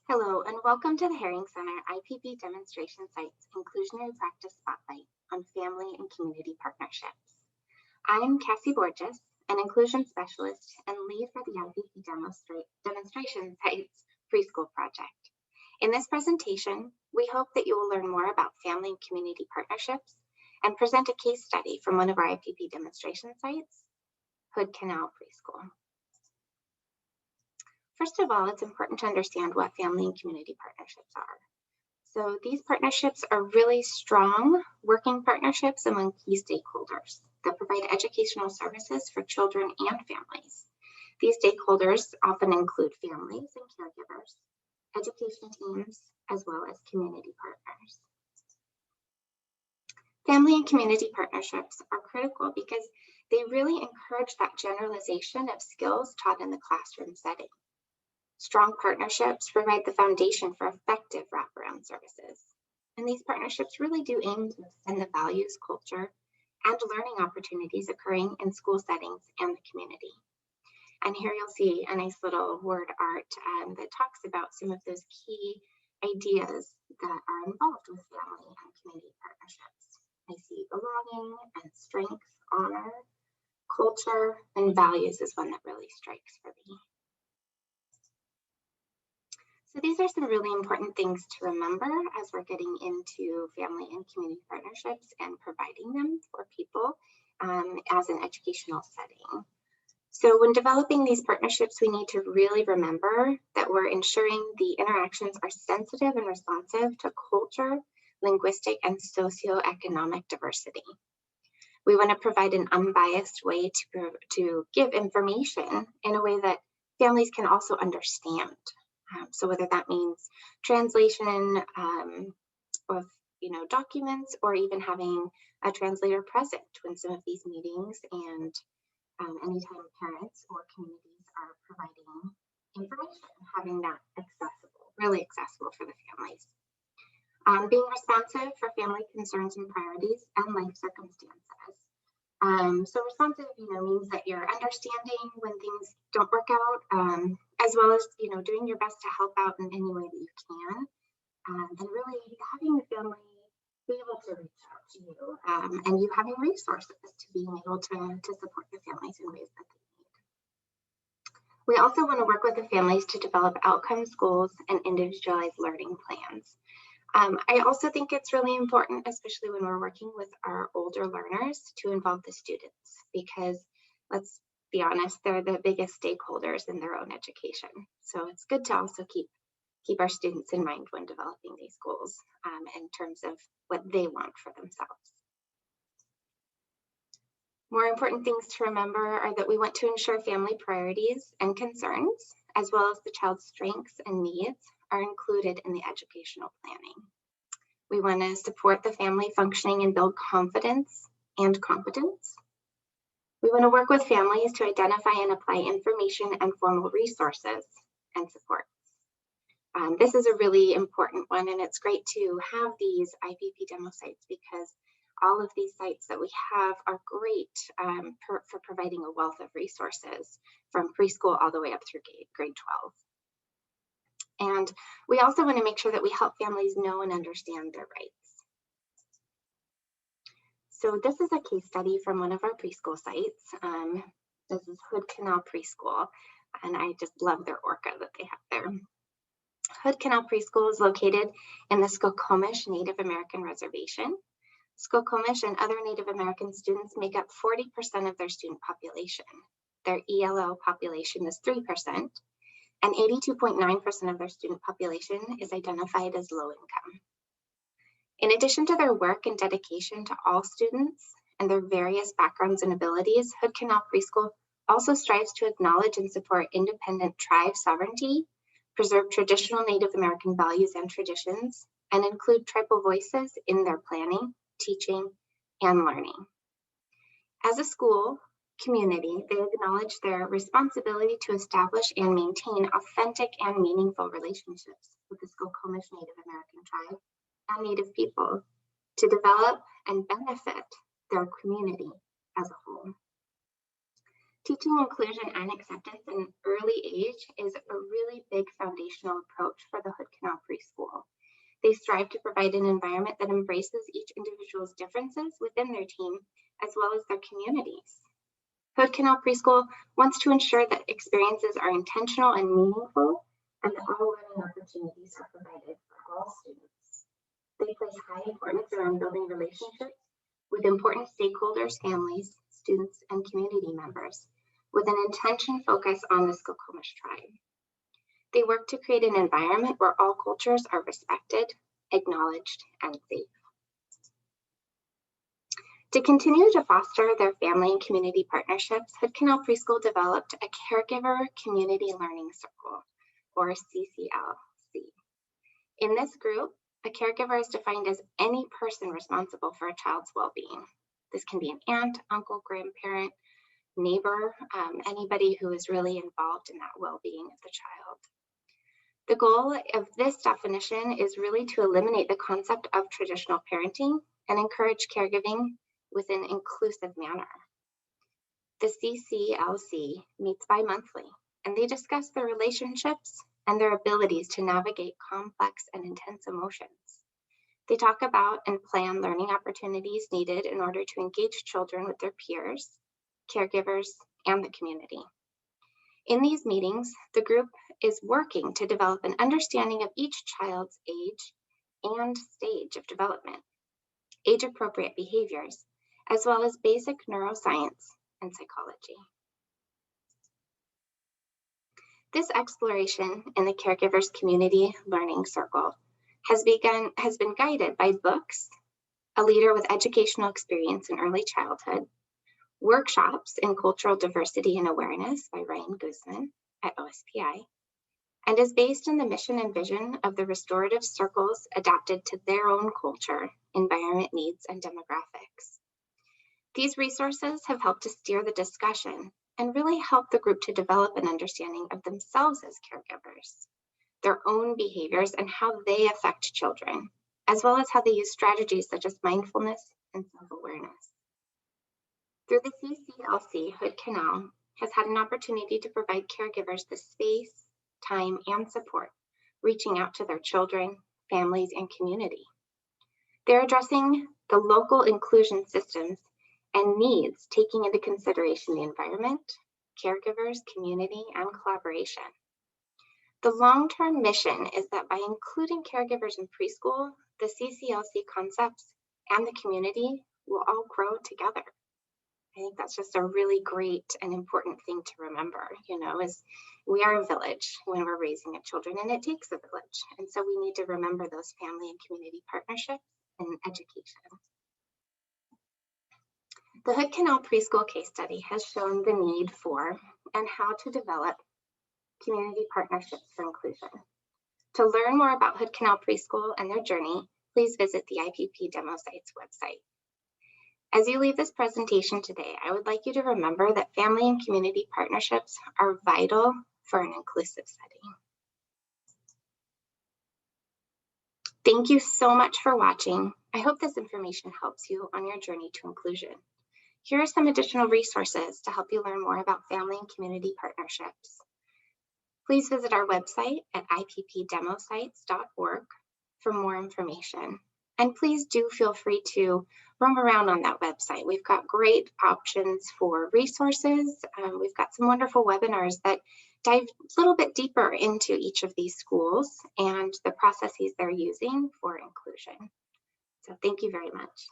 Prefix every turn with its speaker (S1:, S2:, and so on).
S1: Hello, and welcome to the Herring Center IPP Demonstration Sites Inclusionary Practice Spotlight on Family and Community Partnerships. I'm Cassie Borges, an inclusion specialist and lead for the IPP Demonstration Sites Preschool Project. In this presentation, we hope that you will learn more about family and community partnerships and present a case study from one of our IPP demonstration sites, Hood Canal Preschool. First of all, it's important to understand what family and community partnerships are. So these partnerships are really strong working partnerships among key stakeholders that provide educational services for children and families. These stakeholders often include families and caregivers, education teams, as well as community partners. Family and community partnerships are critical because they really encourage that generalization of skills taught in the classroom setting. Strong partnerships provide the foundation for effective wraparound services. And these partnerships really do aim to extend the values, culture, and learning opportunities occurring in school settings and the community. And here you'll see a nice little word art that talks about some of those key ideas that are involved with family and community partnerships. I see belonging and strength, honor, culture, and values is one that really strikes for me. So these are some really important things to remember as we're getting into family and community partnerships and providing them for people as an educational setting. So when developing these partnerships, we need to really remember that we're ensuring the interactions are sensitive and responsive to culture, linguistic, and socioeconomic diversity. We want to provide an unbiased way to give information in a way that families can also understand. So whether that means translation of documents, or even having a translator present when some of these meetings and anytime parents or communities are providing information, having that accessible, really accessible for the families. Being responsive for family concerns and priorities and life circumstances. So responsive, means that you're understanding when things don't work out, as well as, doing your best to help out in any way that you can, and really having the family be able to reach out to you, and you having resources to being able to support the families in ways that they need. We also want to work with the families to develop outcomes, goals, and individualized learning plans. I also think it's really important, especially when we're working with our older learners, to involve the students, because let's be honest, they're the biggest stakeholders in their own education. So it's good to also keep our students in mind when developing these goals in terms of what they want for themselves. More important things to remember are that we want to ensure family priorities and concerns, as well as the child's strengths and needs, are included in the educational planning. We want to support the family functioning and build confidence and competence. We want to work with families to identify and apply information and formal resources and supports. This is a really important one, and it's great to have these IPP demo sites because all of these sites that we have are great for providing a wealth of resources from preschool all the way up through grade 12. And we also want to make sure that we help families know and understand their rights. So this is a case study from one of our preschool sites. This is Hood Canal Preschool, and I just love their orca that they have there. Hood Canal Preschool is located in the Skokomish Native American Reservation. Skokomish and other Native American students make up 40% of their student population. Their ELL population is 3%. And 82.9% of their student population is identified as low income. In addition to their work and dedication to all students and their various backgrounds and abilities, Hood Canal Preschool also strives to acknowledge and support independent tribe sovereignty, preserve traditional Native American values and traditions, and include tribal voices in their planning, teaching, and learning. As a school community, they acknowledge their responsibility to establish and maintain authentic and meaningful relationships with the Skokomish Native American tribe and Native people to develop and benefit their community as a whole. Teaching inclusion and acceptance in an early age is a really big foundational approach for the Hood Canal Preschool. They strive to provide an environment that embraces each individual's differences within their team, as well as their communities. Hood Canal Preschool wants to ensure that experiences are intentional and meaningful, and that all learning opportunities are provided for all students. They place high importance around building relationships with important stakeholders, families, students, and community members, with an intention focus on the Skokomish tribe. They work to create an environment where all cultures are respected, acknowledged, and safe. To continue to foster their family and community partnerships, Hood Canal Preschool developed a Caregiver Community Learning Circle, or CCLC. In this group, a caregiver is defined as any person responsible for a child's well-being. This can be an aunt, uncle, grandparent, neighbor, anybody who is really involved in that well-being of the child. The goal of this definition is really to eliminate the concept of traditional parenting and encourage caregiving with an inclusive manner. The CCLC meets bi-monthly, and they discuss their relationships and their abilities to navigate complex and intense emotions. They talk about and plan learning opportunities needed in order to engage children with their peers, caregivers, and the community. In these meetings, the group is working to develop an understanding of each child's age and stage of development, age-appropriate behaviors, as well as basic neuroscience and psychology. This exploration in the Caregivers Community Learning Circle has been guided by books, a leader with educational experience in early childhood, workshops in cultural diversity and awareness by Ryan Guzman at OSPI, and is based on the mission and vision of the restorative circles adapted to their own culture, environment needs, and demographics. These resources have helped to steer the discussion and really help the group to develop an understanding of themselves as caregivers, their own behaviors and how they affect children, as well as how they use strategies such as mindfulness and self-awareness. Through the CCLC, Hood Canal has had an opportunity to provide caregivers the space, time, and support, reaching out to their children, families, and community. They're addressing the local inclusion systems and needs, taking into consideration the environment, caregivers, community, and collaboration. The long-term mission is that by including caregivers in preschool, the CCLC concepts and the community will all grow together. I think that's just a really great and important thing to remember, is we are a village when we're raising our children, and it takes a village. And so we need to remember those family and community partnerships in education. The Hood Canal Preschool case study has shown the need for and how to develop community partnerships for inclusion. To learn more about Hood Canal Preschool and their journey, please visit the IPP Demo Sites website. As you leave this presentation today, I would like you to remember that family and community partnerships are vital for an inclusive setting. Thank you so much for watching. I hope this information helps you on your journey to inclusion. Here are some additional resources to help you learn more about family and community partnerships. Please visit our website at ippdemosites.org for more information. And please do feel free to roam around on that website. We've got great options for resources. We've got some wonderful webinars that dive a little bit deeper into each of these schools and the processes they're using for inclusion. So thank you very much.